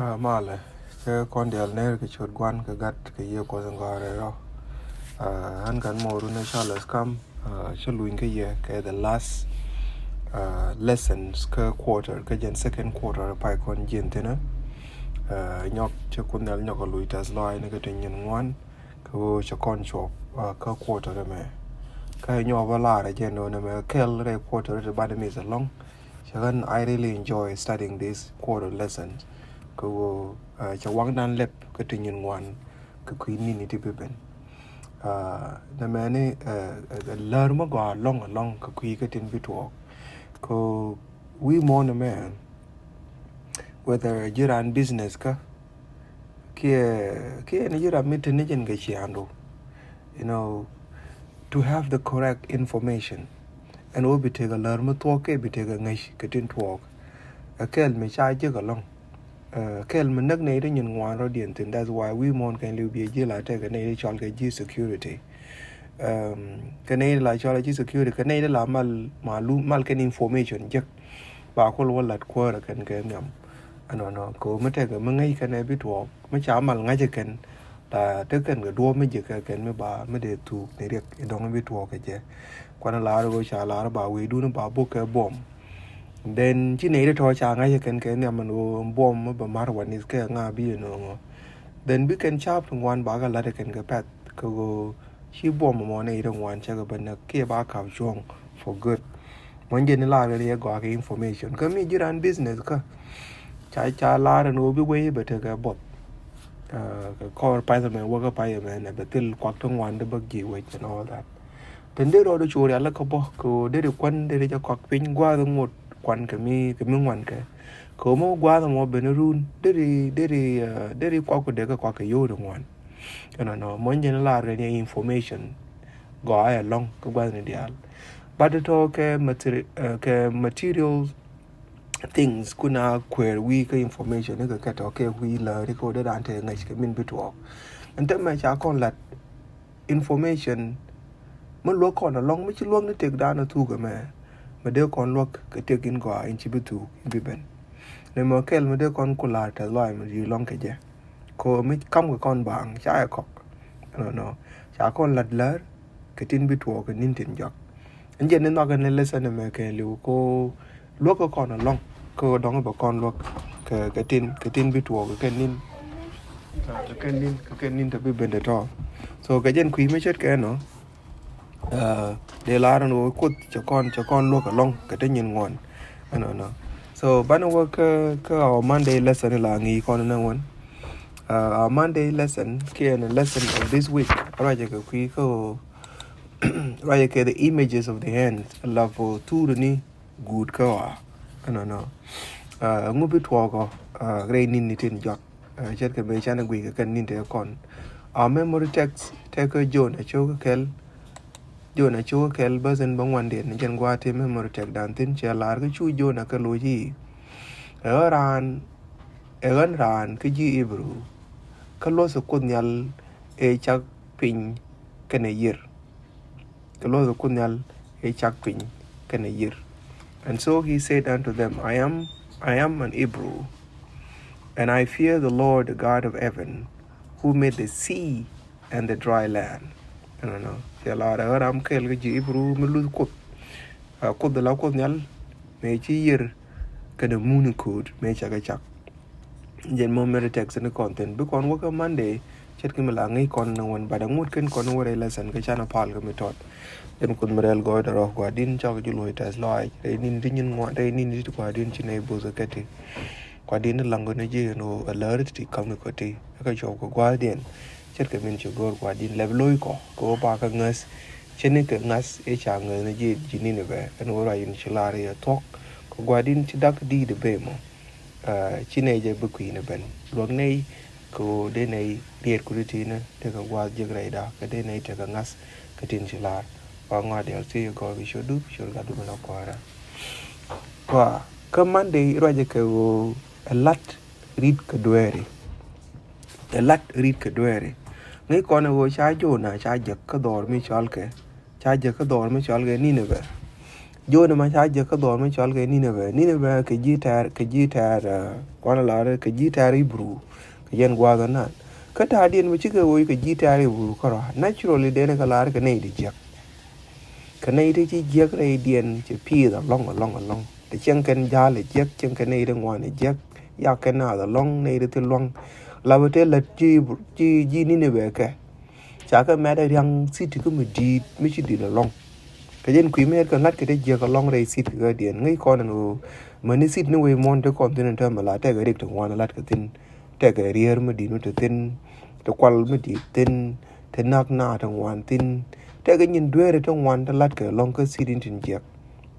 Male, ke kondial ner ke chot gwan ke gat ke ye ko zangare ro. Han kan moru ne Charles kam chuluin ke ye ke the last lessons ke quarter ke gen second quarter pa kon jentena. Nyok che kunel nyok luitas loy ne ke tenyen ngwan ko che kon chop ke quarter me. Ke nyo bala re gen no ne me kel re quarter re bad me long. Chagan I really enjoy studying these quarter lessons. Ko chawang dan lep ke tinyin ngwan ke kwini ni tipen na mane learn mo go long ke kwi ke tin bitwo ko we more na man whether you run business ka ke ni jira mitten ni jen ke chiando you know to have the correct information and we be take a learn mo to ke be take a ngai ke tin twok a kel me cha je ga long kel mình nấc này đấy nhìn ngoài rồi điện tin that's why we muốn cái lưu bị gì là cái này cho cái G security cái này là cho cái G security cái này là mal cái information chắc bà có luôn lật qua là cái nhầm nó có mấy cái mà ngay cái này biết thuộc mấy cháu mà ngay cái là tất cả cái đua mấy cái mấy bà mấy để thuộc này được cái đó biết thuộc cái chứ quan là rồi chả là bà we do nó bà book cái bomb then chi này thôi chả ngay cái này mà nó bom mà marวันนี้cái ngà bi nó then we can chop one baga la cái pet cái chi bom mà này trong one chắc cái bên kia ba khảo chuông for good muốn gì là cái có cái information cái mình run business cái chả là nó bị quay bởi cái bot cái core python mà work python mà này betul quạt trong one the bug giveaway and all that then để rồi nó chui ra là cái bo cái để được quân để cho quạt pin qua trong một quan cái mình quan cái có một qua thằng một bên run để đi qua cái yêu được ngoan cái nó muốn như là cái information gọi là long cái quan này đi al but cái material things kuna query we cái information cái cái we là cái cô đã đàn thế ngày cái mình biết thuộc anh thấy mà chả còn là information mới luộc còn là long mới chỉ luộc nó tiệc đàn nó thu cái mà đeo con luộc cái tiệc in quả in chỉ biết thu in bị bệnh nên mà cái mà đeo con cula ta loài mà gì long cái gì cô mới cắm cái con bảng trái cọc nó chả con lật lỡ cái tin biết thu cái nín tiền giọt anh giờ nên nói cái này lesson mà cái liệu cô luộc cái con là long cô đóng cái con luộc cái tin biết thu cái nín cái nín tập bị bệnh đấy thôi so cái dân quý mới chết cái nó để lá nó cút cho con luộc ở long cái tên nhìn ngon nó so ban đầu cái our Monday lesson là nghỉ con nó ngon our Monday lesson cái lesson of this week right cái quý có right cái the images of the hand level 2 ni good cái nó ngô biết thua có cái nín ní tin giọt chết cái mấy cha nó quý cái nín thế con our memory text take cái John ở chỗ cái jo na chu kel bazen bang wan den jen gwa te memory tek dan tin che lar ke chu jo na ke lo ji ran ke ji ibru ke lo so kun yal e chak pin ke ne yir ke lo so kun yal e chak pin ke ne yir and so he said unto them I am an Hebrew and I fear the Lord the God of heaven who made the sea and the dry land no ya la ra ram kel cái ji bru me lu ko de la ko nyal me chi yir cái de mun code me cha cái chak jen mo me text ne content bi kon wo Monday chet ke me la ngai kon no won ba da ngut ken kon wo re lesson cái chana pal ke me tot jen kun merel go da ro kwa din cha cái lu tas lai re nin din ngwa re nin di kwa din chi ne bo za kati kwa din lang go ne ji no alert ti kam ko ti ka jo ko kwa din chất cái mình chịu gọi qua đi level lôi có ba cái ngas trên cái ngas ấy chẳng người nó gì nên là về cái nó ra in chỉ là để talk có qua đi chỉ đắc đi để về mà chỉ này giờ bực quỷ nó bên lúc này có đây này liệt của đi nữa để cái qua giờ cái đó cái đây này thì cái ngas cái tiền chỉ là và ngoài để thì có cái số đúc cái đúc nó qua ra và cái màn đây rồi giờ cái lat read cái đuôi lat read cái đuôi ngay con nó cha jo na cha giật cái đòn mới chal cái cha giật cái đòn mới chal cái ní nữa jo na ma cha je ka do ma chol ke Nineveh ke jitar kwana la ke jitar Hebrew ke yen gwa da na ka ta dien ma chike wo ke jitar Hebrew karo naturally de na ka la ke nei di je ka nei di ji je re dien che pi da long de chen ken ja le je chen ken nei de ngwan je ya ken na da long nei de te long la ba te la ji Nineveh ke cha ka ma da yang city ko mi chi di la long cái dân quý mẹ cái ngắt cái đấy giờ cái long ray xịt cái điện ngay con nó mà nó xịt nó về mòn cái con tên là mà là cái đấy thằng ngoan là cái tên cái rear mà đi nó tên cái qual mà đi tên thế nạc na thằng ngoan tên cái nhìn đuôi rồi thằng ngoan là cái long cái xịt trên giờ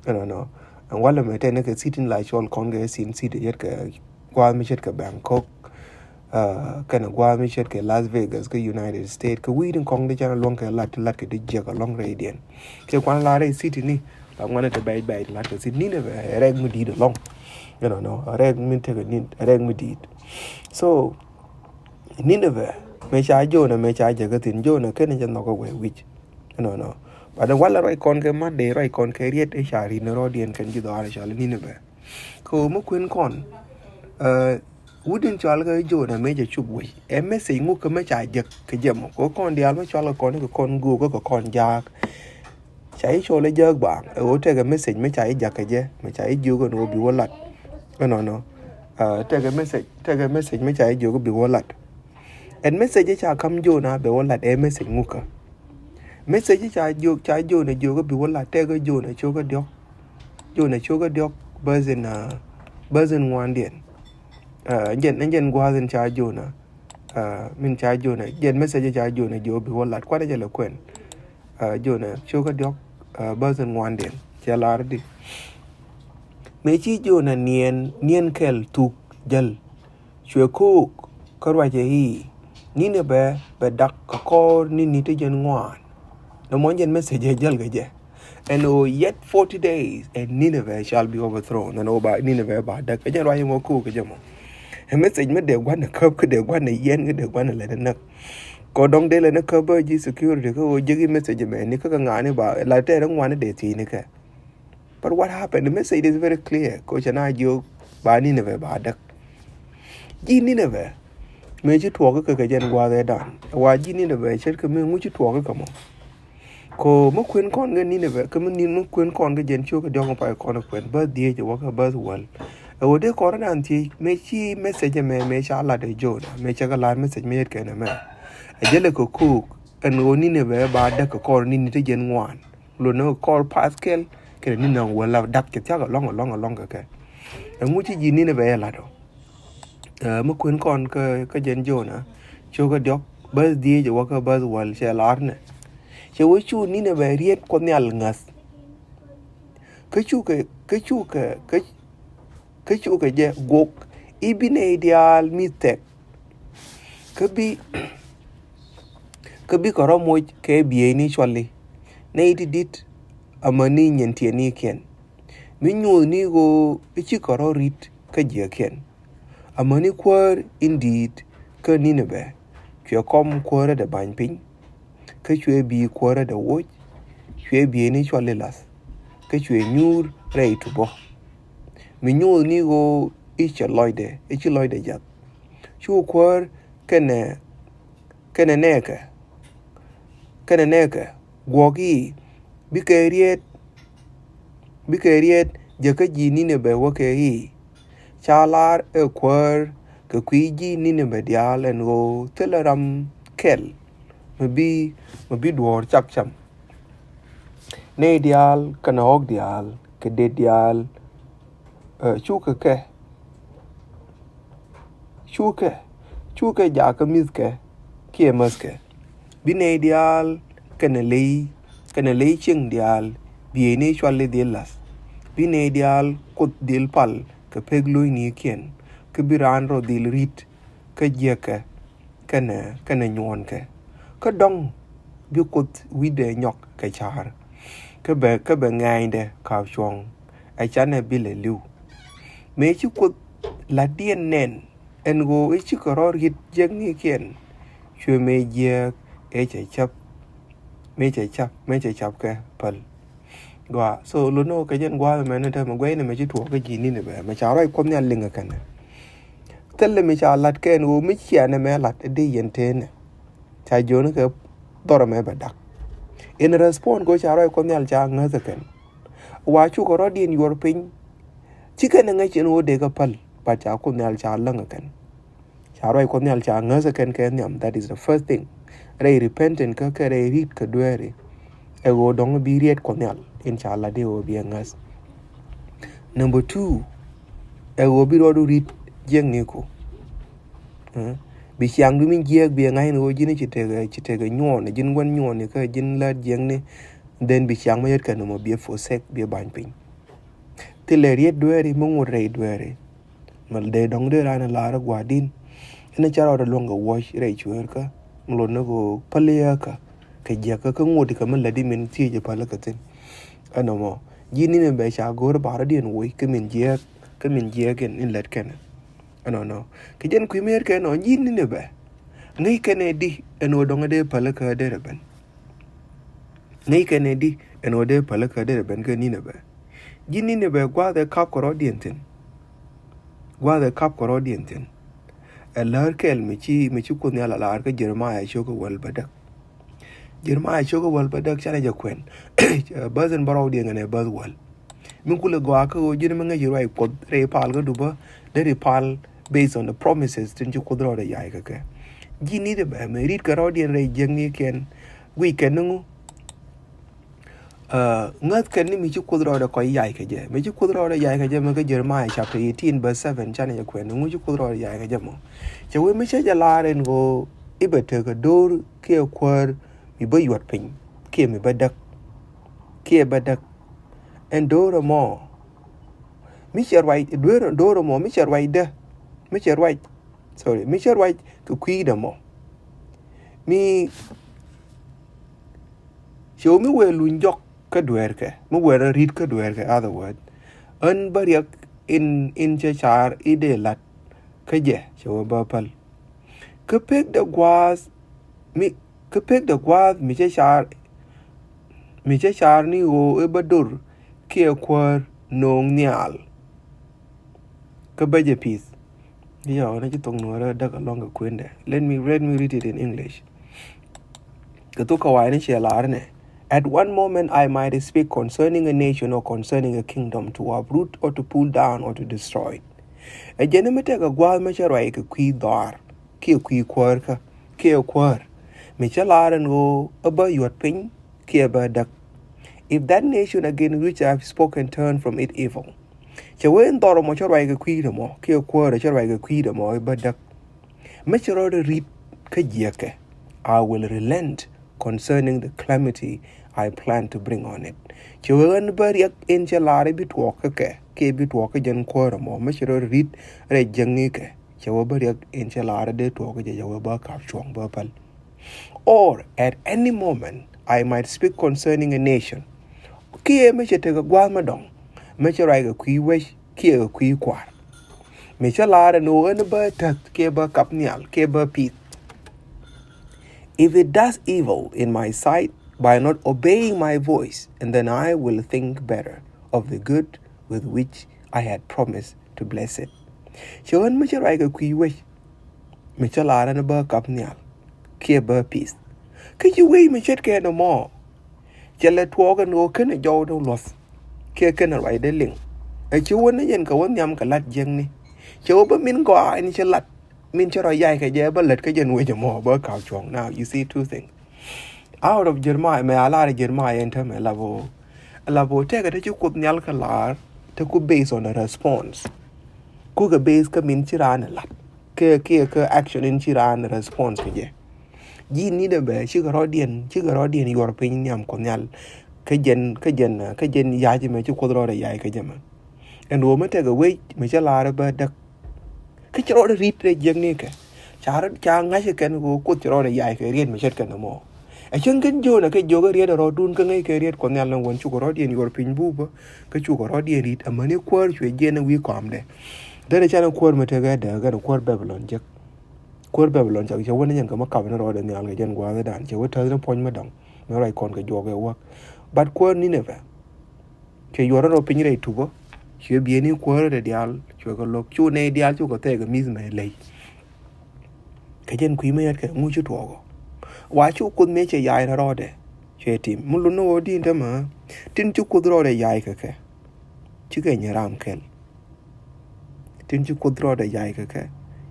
cái nó anh quan là mấy tên cái xịt lại cho con cái xịt cái qua mới chết cái Bangkok cái nó qua mới chết cái Las Vegas cái United States cái quy định con đấy cho nó long cái lát cái đấy giờ cái long ray điện cái quan là đây city ni là quan là bay là cái city ni là reg mới đi được long reg mình thấy cái reg mới đi so Nineveh mấy trái jo na mấy trái giờ cái tin jo na cái này cho nó có quay which và đang quan là rồi con cái mắt để rồi con cái riết để xài nó rồi điện cái gì đó là xài Nineveh cô mới quên con wouldn't cho cái jo na mấy giờ chụp quay em mới thấy ngô cái mấy trái giờ cái giờ mà có con đi ăn mới cho là con gu có con giặc chạy cho lấy giấc bạn ở trên cái message mấy chạy giặc cái gì mấy chạy vô cái nó bị quên lật trên cái message mấy chạy vô cái bị quên lật em message chạy cầm vô na bị quên lật em message ngủ cả message chạy vô này vô cái bị quên lật trên cái vô này cho cái điok version ngoan điện nhân qua dân chạy vô na mình chạy vô này nhân message chạy vô này vô bị quên lật quá đấy là quên vô này cho cái điok version ngoan điện cha la đi mấy chi jo na nien kel tuk jal chwe ku karwa je hi ni ne be dak ko ni te jen ngoan no mon jen message jal ga je and yet 40 days and Nineveh shall be overthrown and over Nineveh ba dak jen wa yo ku ke jamo message me de gwan na kop ke de gwan na yen ke de gwan na le na có đông đây là nó cover ji security có cái message mẹ ni cái ngã này bảo lại thế đóng ngoan để thì này cái but what happened the message is very clear có chana yo ba Nineveh ba dak ji Nineveh mấy chú thuộc cái dân qua đây đàn qua ji Nineveh chết cái mấy chú thuộc cái mà có mất khuyên con cái Nineveh cái mất khuyên con cái dân chúa cái dòng phải con khuyên birthday cho cái birthday ở đây có nó anh thì mấy chi message mẹ mấy cha là để jo mấy cha cái là message mấy cái này mẹ ajele ko cook and Nineveh ba da ko kor ni te jen ngwan lo no kor Pascal ke ni na wala dak ke ta long ka ngu chi ji Nineveh la do mo kwen kon ka jen jo na cho ga dok bas die jo ka bas wal che lar ne che wo chu Nineveh riet ko nyal ngas ke chu ke je gok ibine ideal mitek ke bi koro moj ke biye ni chwali ne iti dit amani nyentie ni ken mi nyu ni go ichi koro rit ke je ken amani kwar indeed ke Nineveh chwe kom kwar da ban pin ke chwe bi kwar da woj chwe biye ni chwali las ke chwe nyur rei tu bo mi nyu ni go ichi loide jat chu kwar kene neke gwogi bikeriet jaka ji Nineveh wake hi chalar e kwar ke kwiji Nineveh dial en go teleram kel mabi duor chakcham ne dial kana og dial ke de dial chuke jaka miske kiemaske bine dial kana lei ching dial biene chwale dilas bine dial kut dil pal ke peglo ni ken ke biran ro dil rit ke jeke kana nyon ke dong bi kut wide nyok ke char ke be ngainde ka chong ai chane bile liu me chi kut la dien nen en go ichi koror hit jeng ni ken chwe me je me chap ke pal gwa so lo no ka jen gwa me ne ta ma gwe ne me chi tuo ka ji ni ne be me cha roi kom ne linga kan telle me cha lat ken wo mi chia ne me lat de yen te ne cha jo ne ka dor me ba dak in response go cha roi kom ne cha nga za kan wa chu ko rodin yor pin chi ka ne nga chen wo de ka pal pa cha kom ne cha langa kan cha roi kom ne cha nga za kan ken yam. That is the first thing. Re repentant ka re rit ka duere e go dong bi riet kom ne inshallah de o bi ngas. Number 2, e go bi ro du rit jeng ni ko bi chiang du min jiek bi ngai no jini chite ga nyon jin wan nyon ka jin la jeng ni den bi chiang ma yet kan mo bi fo sek bi ban pin tile riet duere mo ngore duere mal de dong de ran la ra gwa din ina charo da longa wash re chuer ka mlo na go palia ka je ka ngodi ka man la di min ti je pala ka tin ano mo jini me be cha gor bara din wo ka min jiek ken in let ken ano no ke jen ku mer ken no jini ne be ngai ken di eno dong de pala ka de ben ngai ken di eno de pala ka de ben ka ni ne be jini ne be gwa de kap ko rodien tin alar kel mi chi ko ne la lar ka Jeremiah shoko wal badak chana ja kwen bazan baraw de ngane baz wal min kula gwa ka o jini nga jirwai ko re pal ga duba de pal based on the promises tin ko dro da yai ka jini de ba me rit ka rodien re jengi ken weekend ngu ngat ken ni mi chi kudro da ko yai ka je mi chi kudro da yai ka je ma ka Jeremiah chapter 18 verse 7 chana ya kwen ngu chi kudro da yai ka je mo che we mi che ja laren go ibete ka dor ke kwar mi ba yot pin ke mi badak and dor mo mi che right dor mo mi che right ku kwi da mo mi show mi we lunjok ka duer ke mo wera rit ka duer ke other word an bariak in che char ide lat ka je show ba pal ka pek da gwas mi che char ni o e badur ke kwar nong nyal ka baje peace yo na chi tong no ra da ka long ka kwende let me read it in English ka to ka wa ni che lar ne. At one moment I might speak concerning a nation or concerning a kingdom to uproot or to pull down or to destroy. A genemete ka gwal me charai ka kwi dar ki kwar ka ki kwar me chalaran go aba yot pin ki aba dak. If that nation again which I have spoken turn from it evil, chawen doro mo charai ka kwi mo ki kwar charai ka kwi mo aba dak. Me charai read ka jiake. I will relent concerning the calamity I plan to bring on it. Chawen bariak in chalari bit walk ke bit walk jan kwara mo me charai read re jangi ke chawa bariak in chalari de talk jawa ba kap chuang ba pal. Or at any moment I might speak concerning a nation. Kie me chete ka gwa madong me charai ka kwi wesh kie ka kwi kwar me chalari no en ba tat ke ba kap nyal ke ba pit. If it does evil in my sight by not obeying my voice, and then I will think better of the good with which I had promised to bless it. Chawan me charai ka kwi wesh me chalara na ba kap nyal ke ba peace. Ke you we me chet ke no more. Chala tuoga no ken jo do los ke ken rai de ling. E chuan ne yen ka wan yam ka lat jeng ni. Chaw ba min go ani chalat min charo yai ka je ba let ka jen we mo ba ka chong. Now you see two things. Out of Jeremiah me ala Jeremiah enter me labo take ka chu kup nyal ka lar te ku based on a response. Ku ka base ka min chiran lat. Ke action in chiran response ke je. Ji ni de be chi ga rodien yor pin nyam ko nyal ka jen ya ji me chu ko ro ya ka jema en wo me te ga we me cha la ba da ka chi ro rit re jeng ni ke cha nga che ken go ko chi ro ya ka rien me chet kan mo a chen ken jo na ke jo ga rie ro dun ka ngai ke rie ko nyal won chu ko rodien yor pin bu ba ka chu ko rodien rit amane kwar chwe je na wi kom de da cha na kwar me te ga kwar Babylon je kwar Babylon chak che wona nyan ka makab na ro de nyal ga jen gwa da dan che wota na pon ma dang me rai kon ka jo ga wa but kwar Nineveh ke yoro ro pin re tubo che bien ni ko re dial che ko lok chu ne dial chu ko te ga mis me le ke jen kui me ke ngu chu to go wa chu kun me che yai na ro de che tim mun lu no di nda ma tin chu ku ro de yai ke chi ke nya ram kel tin chu ku ro de yai ke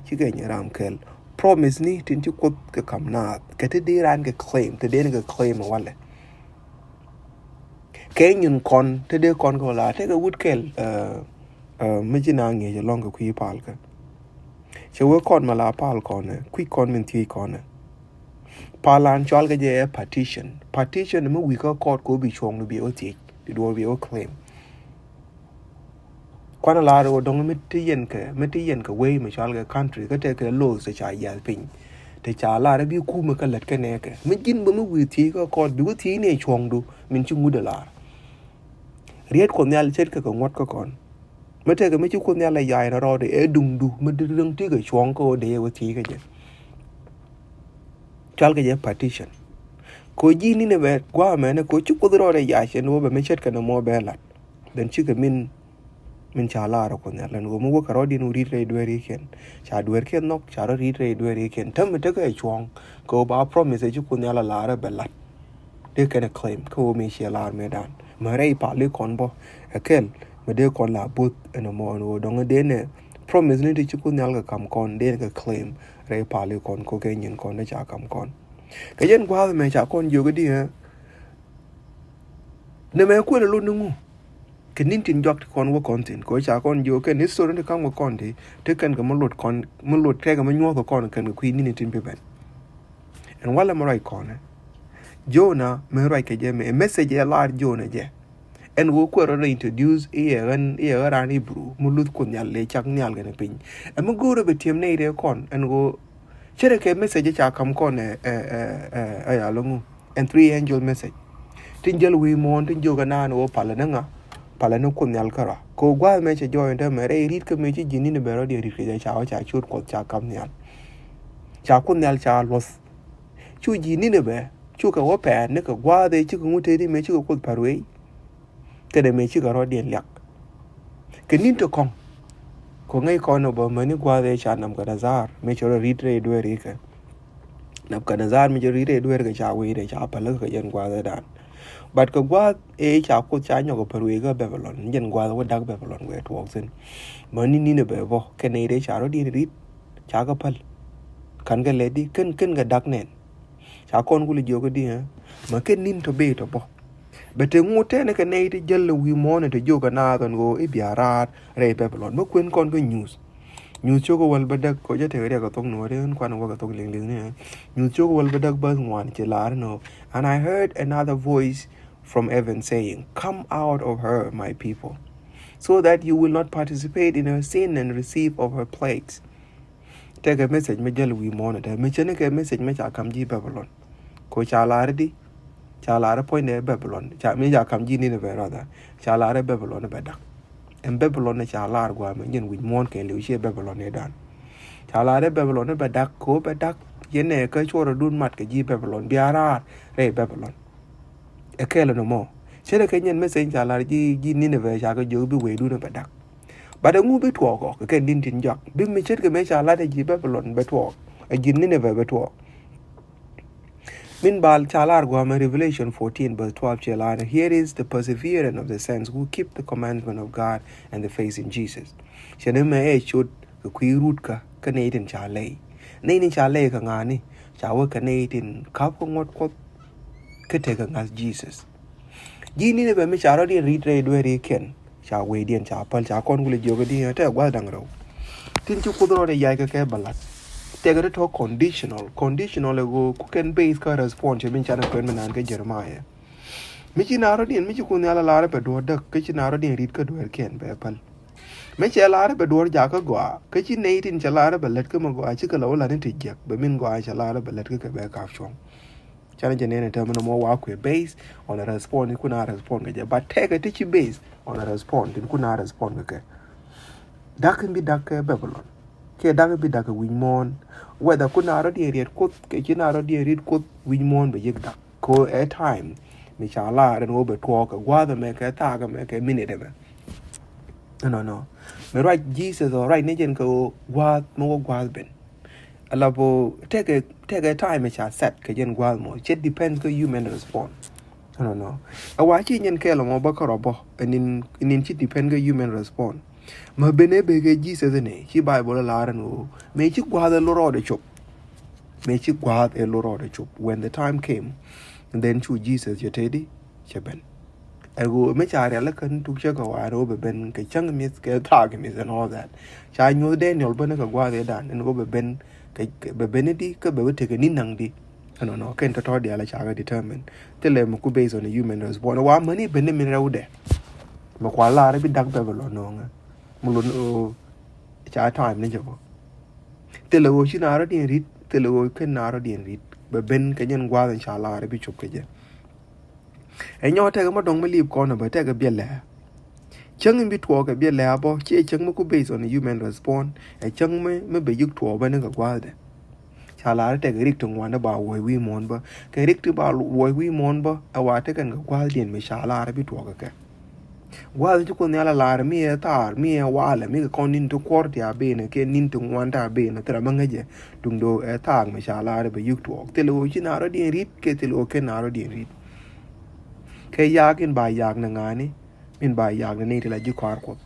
chi ke nya ram kel promise ni tin chu ku ke kam na ke te di ran ke claim te de ke claim wala ke nyun kon te de kon ko la te ga wood kel me jina nge je long ko kui pal ka che we kon mala pal kon kui kon min ti kon palan chol ga je partition me we ko court ko bi chong no bi o ti di do bi o claim kwana la ro dong me ti yen ka we me chol ga country ka te ka lo se cha yal pin te cha la ra bi ku me ka let ka ne ka me jin bo me we ti ko court bi wo ti ne chong du min chu ngu de la riet ko nyal chet ka ngot ko kon me te ka me chu ko nyal la yai na ro de e dung du me de dang ti ka chong ko de wo ti ka je chal ka je partition ko ji ni ne be kwa me ne ko chu ko ro de ya chen wo be me chet ka no mo be la den chi ka min cha la ro ko nyal no mo ka ro di no ri re dwe ri ken cha dwe ken nok cha ro ri re dwe ri ken tam me te ka chong ko ba promise chu ko nyal la ra be la de ka claim ko me she la me dan ma re pa le kon bo akel me de kon la but eno mo no dong de ne promise ni chu ko nyal ka kam kon de ka claim re pa le kon ko ke nyin kon ne cha kam kon ka yen kwa me cha kon yo ga di ha ne me ko le lu ngu ke nin tin jok kon wo kon tin ko cha kon yo ke ni so ne kam wo kon de te kan ga mo lot ke ga mo nyo ko kon kan ku ni tin pe ben en wala mo rai kon Jonah me rai ke je me a message a lar Jonah je en wo ko ro introduce e ran Hebrew mulut kun yal le chak nyal ga ne pin e mo go ro be tiem ne re kon en go chere ke message cha kam kon ya lo and 3 angel message tin jel wi mon tin joga nan wo pala nga pala no kun yal kara ko gwa me che join de me re rit ke me chi jini ne be ro de rit ke cha chut ko cha kam nyal cha kun yal cha los chu jini ne be chu ka wo pa ne ka gwa de chi ku te di me chi ko parwe ke de me chi ka ro de lyak ke nin to kong ko ngai ko no bo me ni gwa de cha nam ka nazar me cho rit re do ri ka nam ka nazar me cho rit re do ka cha we de cha pa le ka yen gwa de dan but ka gwa e cha ko cha nyo ko parwe ga Babylon yen gwa wo dak Babylon we to sin me ni ne be bo ke ne de cha ro di rit cha ka pal kan ga le di ken ga dak nen cha kon ku le jo ko di ha ma ken nin to be to bo bete ngute ne ke ne ti jelle wi mo ne to jo ga na kan go e biarat re Babylon mo kwen kon go news cho ko wal badak ko je te re ko tong no re kwan go ga tong ling ne news cho ko wal badak ba ngwan che lar no and I heard another voice from heaven saying, come out of her, my people, so that you will not participate in her sin and receive of her plagues. Take a message me jelle wi mo ne te me chene ke message me cha kam ji Babylon ko cha lar di cha lar point ne Babylon cha me ja kam ji ni ne be rather cha lar Babylon be dak en Babylon ne cha lar gwa me yen wi mon ke le che Babylon ne dan cha lar Babylon be dak ko be dak yen ne ke choro dun mat ke ji Babylon biara re Babylon e ke le no mo chere ke yen message cha lar ji ni ne be cha ko jo bi we du ne be dak ba de ngu be to ko ke din tin jak bi me chet ke me cha lar ji Babylon be to e ji ni ne be to Meanwhile, Chalar Guama Revelation 14 verse 12 Chalana, here is the perseverance of the saints who keep the commandment of God and the faith in Jesus. Chanema e should the root ka Canadian Charley. Nani Charley Kangani, Chawa Canadian Kapong what Kategang as Jesus. Gini never miss already retrade where he can. Chawadian Chapel, Chakon will jogadi at a Guadangro. Tinchu Kudro de Yaka Kabalat. Take a talk conditional go cook and base ka response min chana kwen manan ke Jeremiah michi naro din michi kunyala lare pe do da kichi naro din rit ka do ken be pal michi lare pe do ja ka gwa kichi nei tin chalare be let ka ma gwa chi ka lo la ni tijak be min gwa chalare be let ka be ka chong chana jene ne terminal mo wa kwe base on a response kuna respond ke but take a tichi base on a response kuna respond ke that can be that Babylon ke daga bi daga win whether kuna ro di read code ke kina ro di read code win mon be yek dak ko a time mi shala ren go be to ka gwa the me ka ta ka me ka minute be no me right Jesus or right nijen ko gwa mo gwa ben ala bo take a time me cha set ka jen gwa mo it depends ko human respond no a wa chi nyen ke lo mo ba ko robo in chi depend ko human respond ma bene be ke Jesus ne chi bible la ran o me chi gwa the lo de chop me chi gwa e lo de chop when the time came and then to Jesus you teddy cheben ergo me chare la kan tu che ko aro be ben ke chang mis ke tag mis and all that cha nyu Daniel bene ka gwa de dan en go be ben ke be benedi ke be te ke ninang di no ken to dia la cha ga determine tele mo ku based on the human response wa mani bene min rawde ma kwa la re bi dak be lo no nga mo lo cha time ni jabo tele wo chi na ro di rit tele wo ken na ro di rit be ben ke nyen gwa insha Allah re bi chup ke je e nyo te ma dong ma lip ko na ba te ga bi le chang bi to ga bi le bo che chang mo ku based on the human response e chang me be yuk to ba ne ga gwa de cha la te ga rik tung wan ba wo wi mon ba ke rik tu ba wo wi mon ba a wa te kan ga gwa dien me sha la bi to ga ke gwa ju ko ne la mi tar mi wa la mi ko nin to kor ya be ne ke nin tung wan ta be ne tra ma nga je tung do e tar me sha la be yuk to te lo chi na ro di rit ke te lo ke na ro di rit ke yak in ba yak na ngani min ba yak na ne te la ji kwar ko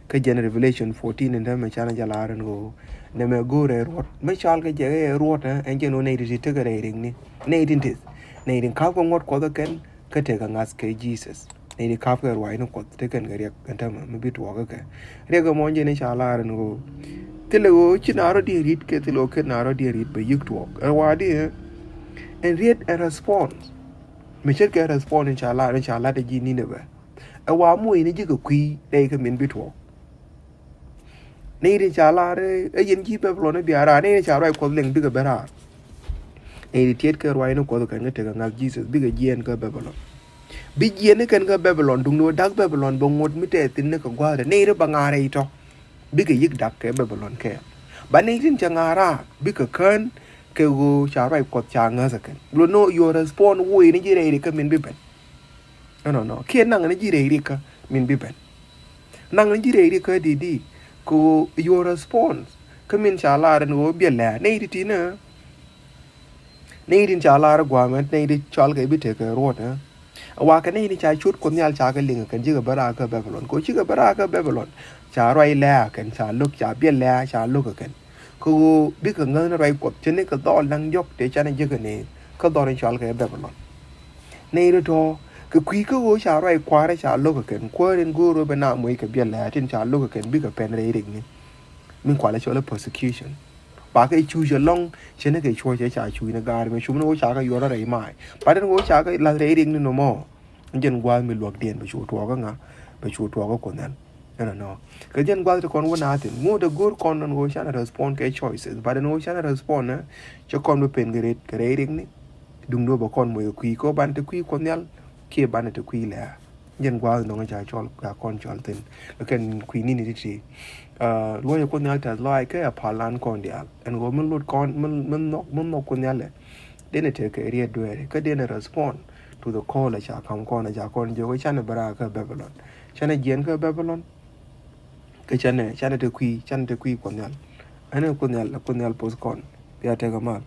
ke gen revelation 14 in me chana jala ran go ne me go re rot me chal ke je rot en je no ne ti te ga re ring ni ne tin tis ne rin ka ko ngot ko da ken ke te ga ngas ke Jesus ne ri ka ko ro ai no ko te ken ga re kan ta me bit wo ga ke re ga mon je ne chala ran go te le go chi na ro di rit ke te lo ke na ro di rit be yik to wa di and read a response me chet ke respond inshallah de ji ni ne ba a wa mu ni ji ko kwi de ke min bit wo ne ri inshallah re e yen ji pe lo ne bi ara ne inshallah ko leng bi ga bera ne ri tiet ke ro ai no ko ka ne te ga ngal Jesus bi ga jien ka Babylon bi jien ne kan ga Babylon dung no dak Babylon bo ngot mi te tin ne ka gwa ne ri ba ngare to bi ga yik dak ke Babylon ke ba ne tin cha ngara bi ka kan ke go cha rai ko cha nga sa kan lo no your respond wo ni ji re ka min bi ben no ke nang ni ji re ka min bi ben nang ni ji re ka di ko your response ka min cha la ran go bi la ne ri ti na ne ri cha la ra gwa men ne ri chal ke bi te ka ro na wa ka ne ni cha chut ko nyal cha ka ling kan ji ga bara ka Babylon ko ji ga bara ka Babylon cha rai la kan cha luk cha bi la cha luk kan ko bi ka ngan rai ko chen ne ka do lang yok te cha ne ji ka ne ka do ran chal ka Babylon ne ri to ka kwi ka go cha rai kwa ra cha luk kan ko ren go ro ba na mo ka bi la tin cha luk kan bi ka pen re ring ni min kwa la chola persecution ba ka chu je long chen ne ka chu che cha chu ne gar me chu no cha ka yo ra rai mai ba den go cha ka la re ring ni no mo jen gwa mi luak dien ba chu to ga nga ba chu to ga ko nan no ka jen gwa to kon wona tin mo de gur kon non go cha na respond ke choices ba den go cha na respond na cha kon be pen gret ka re ring ni dung do ba kon mo kwi ko ban te kwi ko nyal ke ban te kwi la jen gwa no ga cha chol ka kon chol tin ken kwi ni ni ti lo ya kon nyal ta like ke pa lan kon dia en go mun lut kon mun no kon nyal le den te ke ri do re ka den respond to the call cha kam kon cha kon jo cha ne bara ka Babylon cha ne jen ka Babylon ke cha ne te kwi kon nyal ane kon nyal pos kon ya te ga mal